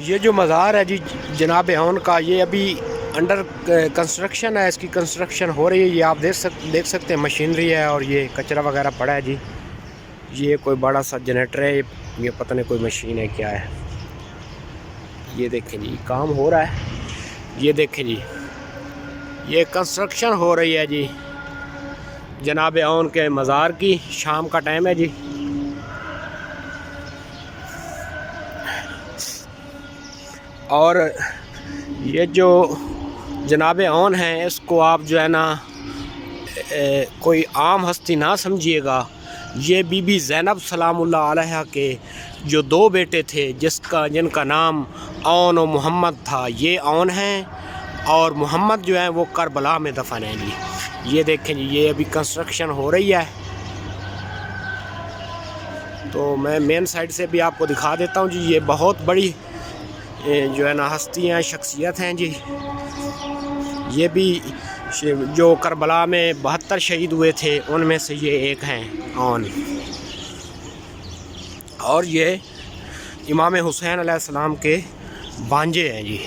ये जो मज़ार है जी जनाब ओन का, ये अभी अंडर कंस्ट्रक्शन है। इसकी कंस्ट्रक्शन हो रही है। ये आप देख सकते हैं मशीनरी है और ये कचरा वगैरह पड़ा है जी। ये कोई बड़ा सा जनरेटर है, ये पता नहीं कोई मशीन है क्या है। ये देखें जी काम हो रहा है। ये देखें जी ये कंस्ट्रक्शन हो रही है जी जनाब ओन के मज़ार की। शाम का टाइम है जी। और ये जो जनाब ओन है इसको आप जो है ना कोई आम हस्ती ना समझिएगा। ये बीबी ज़ैनब सलामुल्लाह अलैहा के जो दो बेटे थे जिनका नाम ओन और मोहम्मद था, ये ओन हैं और मोहम्मद जो है वो करबला में दफन है जी। ये देखें जी ये अभी कंस्ट्रक्शन हो रही है। तो मैं मेन साइड से भी आपको दिखा देता हूँ जी। ये बहुत बड़ी जो है ना हस्तियाँ शख्सियत हैं जी। ये भी जो करबला में 72 शहीद हुए थे उनमें से ये एक हैं ओन। और ये इमाम हुसैन अलैहिस्सलाम के भांजे हैं जी।